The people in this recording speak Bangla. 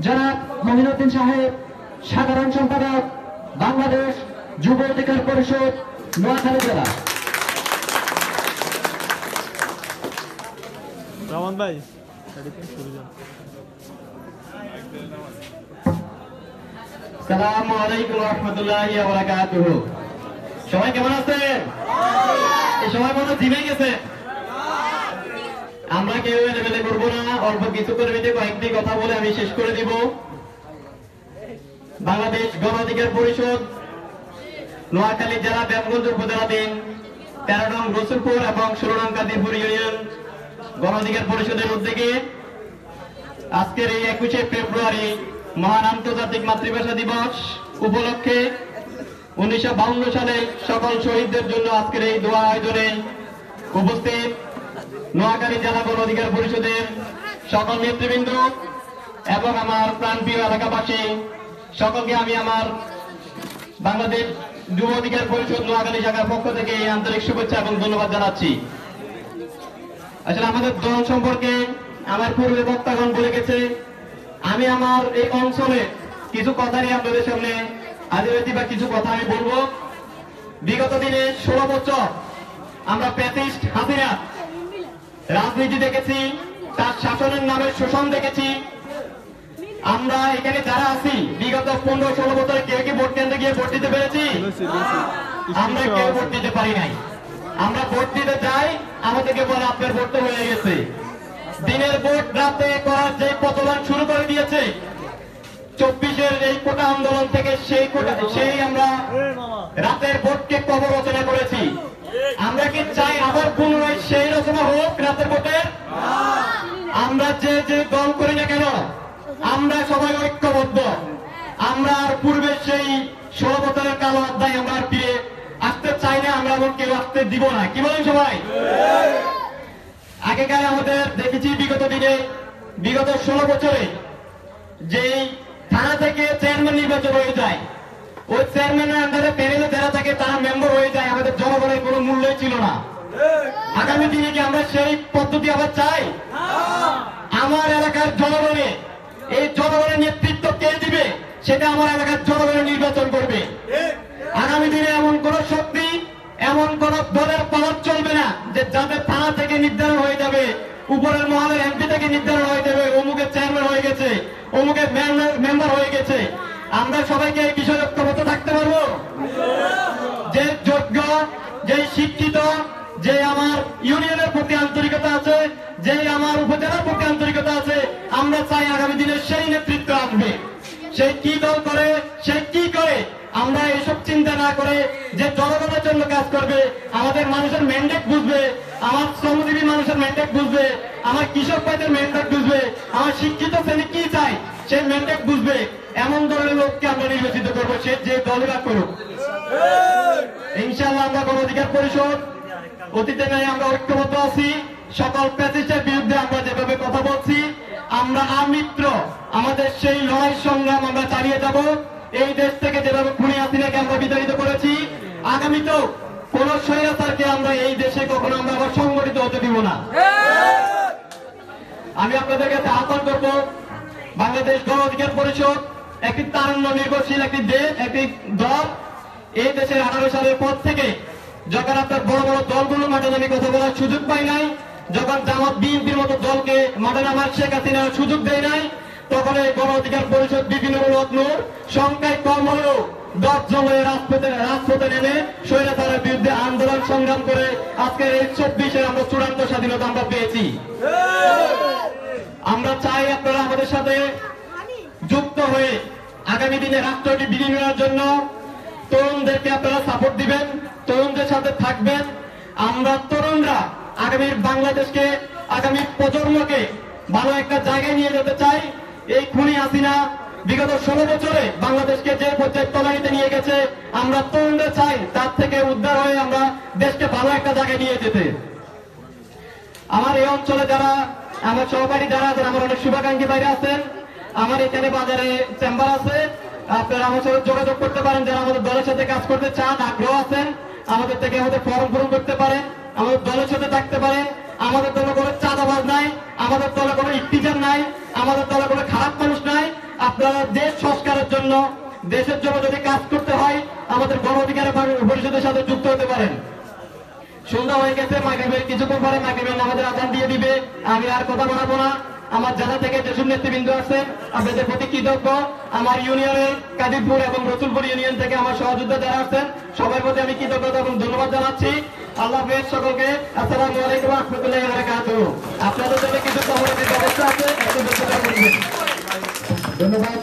জনাব মহিনুদ্দিন সাহেব, সাধারণ সম্পাদক, বাংলাদেশ যুব অধিকার পরিষদ, নোয়াখালী জেলা। রহমান ভাই, আসসালামু আলাইকুম ওয়া রাহমাতুল্লাহি ওয়া বারাকাতুহু। সবাই কেমন আছেন? এই সময় মনে জিমে গেছে। আমরা কেউ এলেবেলে করবো না, অল্প কিছু করে কয়েকটি কথা বলে আমি শেষ করে দিব। বাংলাদেশ গণ অধিকার পরিষদ নোয়াখালী জেলা দেবগঞ্জ উপজেলাধীন 13 নং রসুলপুর এবং 16 নং কাদিরপুর ইউনিয়ন গণ অধিকার পরিষদের উদ্যোগে আজকের এই 21শে ফেব্রুয়ারি মহান আন্তর্জাতিক মাতৃভাষা দিবস উপলক্ষে 1952 সালে সকল শহীদদের জন্য আজকের এই দোয়া আয়োজনে উপস্থিত নোয়াখালী জেলা গণ অধিকার পরিষদের সকল নেতৃবৃন্দ এবং আমার প্রাণপ্রিয় এলাকাবাসী সকলকে আমি আমার বাংলাদেশ যুব অধিকার পরিষদ নোয়াখালী শাখার পক্ষ থেকে আন্তরিক শুভেচ্ছা এবং ধন্যবাদ জানাচ্ছি। আসলে আমাদের দল সম্পর্কে আমার পূর্বে বক্তাগণ বলে গেছে, আমি আমার এই অঞ্চলে কিছু কথা নিয়ে আপনাদের সামনে আদিবাসী বা কিছু কথা আমি বলবো। বিগত দিনে 16 বছর আমরা প্যাসিস্ট হাসিনা রাজনীতি দেখেছি, তার শাসনের নামে শোষণ দেখেছি। আমরা এখানে যারা আছি বিগত 15-16 বছরে কেউ কি ভোট কেন্দ্রে গিয়ে ভোট দিতে পেরেছি? আমরা কেউ ভোট দিতে পারি নাই। আমরা ভোট দিতে যাই, আমাদেরকে বলে আপনার ভোট তো হয়ে গেছে। দিনের ভোট রাতে করার যে প্রচলন শুরু করে দিয়েছে 24-এর এই কোটা আন্দোলন থেকে সেই আমরা রাতের ভোটকে কবর রচনা করেছি। আমরা কি চাই আবার পুনরায় সেই রচনা হোক রাতের ভোটের? আমরা যে যে দল করি না কেন আমরা সবাই ঐক্যবদ্ধ। আমরা আর পূর্বে সেই 16 বছরের কালো অধ্যায় আমরা আর ফিরে আসতে চাই না, আমরা এমন কেউ আসতে দিব না। কি বলেন সবাই? আগেকার আমাদের দেখেছি বিগত দিনে বিগত 16 বছরে যে থানা থেকে চেয়ারম্যান নির্বাচন হয়ে যায়, ওই চেয়ারম্যানের আন্ডারে প্যানেলে যারা থাকে তারা মেম্বার হয়ে যায়, আমাদের জনগণের কোনো মূল্যই ছিল না। আগামী দিনে কি আমরা সেই পদ্ধতি আবার চাই? আমার এলাকার জনগণে এই জনগণের নেতৃত্ব কে দিবে সেটা আমার এলাকার জনগণের নির্বাচন করবে। আগামী দিনে এমন কোন শক্তি, এমন কোন দলের পাওয়ার চলবে না যে যাদের থানা থেকে নির্ধারণ হয়ে যাবে, উপরের মহলের এমপি থেকে নির্ধারণ হয়ে যাবে অমুকের চেয়ারম্যান হয়ে গেছে, অমুকের মেম্বার হয়ে গেছে। আমরা সবাইকে এই বিষয়ে ঐক্যবদ্ধ থাকতে পারবো? যে যোগ্য, যে শিক্ষিত, যে আমার ইউনিয়নের প্রতি আন্তরিকতা আছে, যে আমার উপজেলার প্রতি আন্তরিকতা আছে, আমরা চাই আগামী দিনে সেই নেতৃত্ব আসবে। সে কি দল করে, সে কি করে, আমরা এসব চিন্তা না করে যে জনগণের জন্য কাজ করবে, আমাদের মানুষের ম্যান্ডেট বুঝবে, আমার শ্রমজীবী মানুষের ম্যান্ডেট বুঝবে, আমার কৃষক ভাইদের ম্যান্ডেট বুঝবে, আমার শিক্ষিত শ্রেণী কি চাই সেই ম্যান্ডেট বুঝবে, এমন দলের লোককে আমরা নির্বাচিত করবো, সে যে দলেরা করুক। ইনশাআল্লাহ আমরা গণ অধিকার পরিষদ অতীতে নাই আমরা ঐক্যবদ্ধ আছি। সকল প্যাসিস্টের বিরুদ্ধে আমরা যেভাবে কথা বলছি, আমরা আমিত্র আমাদের সেই লড়াই সংগ্রাম আমরা চালিয়ে যাব। এই দেশ থেকে যেভাবে খুনি হাসিনাকে আমরা বিতাড়িত করেছি, আগামীতেও কোন স্বৈরাচারকে আমরা এই দেশে কখনো আমরা আবার সংগঠিত হতে দিব না। আমি আপনাদের কাছে আহ্বান করব, বাংলাদেশ গণ অধিকার পরিষদ একটি তারুণ্য নির্ভরশীল একটি দেশ, একটি দল। এই দেশের 18 সালের পর থেকে যখন আপনার বড় বড় দলগুলো মাঠে নামে কথা বলার সুযোগ পাই নাই, যখন জামাত বিএনপির মতো দলকে মাঠে নামার শেখ হাসিনার সুযোগ দেয় নাই, তখন এই গণ অধিকার পরিষদ বিভিন্ন নূর সংখ্যায় কম হলেও 10 জন রাজপথে নেমে স্বৈরাচারের বিরুদ্ধে আন্দোলন সংগ্রাম করে আজকের এই 24-এর আমরা চূড়ান্ত স্বাধীনতা আমরা পেয়েছি। আমরা চাই আপনারা আমাদের সাথে যুক্ত হয়ে আগামী দিনে রাষ্ট্রটি বিনিয়োগের জন্য তরুণদেরকে আপনারা সাপোর্ট দিবেন, তরুণদের সাথে থাকবেন। আমরা তরুণরা আগামীর বাংলাদেশকে, আগামী প্রজন্মকে ভালো একটা জায়গায় নিয়ে যেতে চাই। এই খুনি হাসিনা বিগত 16 বছরে বাংলাদেশকে যে পর্যায়ে তলানিতে নিয়ে গেছে, আমরা তরুণদের চাই তার থেকে উদ্ধার হয়ে আমরা দেশকে ভালো একটা জায়গায় নিয়ে যেতে। আমার এই অঞ্চলে যারা আমার সহপাঠী যারা আছেন, আমার অনেক শুভাকাঙ্ক্ষী বাইরে আছেন, আমার এখানে বাজারে চেম্বার আছে, আপনারা আমার সাথে যোগাযোগ করতে পারেন। যারা আমাদের দলের সাথে কাজ করতে চান, আগ্রহ আছেন, আমাদের থেকে আমাদের ফর্ম পূরণ করতে পারেন, আমাদের দলের সাথে থাকতে পারেন। আমাদের দলে কোনো চাঁদাবাজ নাই, আমাদের দলে কোনো ইফতিজার নাই, আমাদের দলে কোনো খারাপ মানুষ নাই। আপনারা দেশ সংস্কারের জন্য, দেশের জন্য যদি কাজ করতে হয় আমাদের গণ অধিকার পরিষদের সাথে যুক্ত হতে পারেন। সন্ধ্যা হয়ে গেছে, মাগরিবের কিছুক্ষণ পরে মাগরিবের নামাজের আযান দিয়ে দিবে। আমি আর কথা বাড়াবো না। আমার জেলা থেকে যেসব নেতৃবৃন্দ আছেন আপনাদের প্রতি কৃতজ্ঞ। আমার ইউনিয়নের কাদিরপুর এবং রসুলপুর ইউনিয়ন থেকে আমার সহযোদ্ধা যারা আছেন সবার প্রতি আমি কৃতজ্ঞতা এবং ধন্যবাদ জানাচ্ছি। আল্লাহ হাফেজ সকলকে। আসসালামু আলাইকুম ওয়া রাহমাতুল্লাহি ওয়া বারাকাতুহু। আপনাদের জন্য কিছু খবরের ব্যবস্থা আছে, একটু ধন্যবাদ।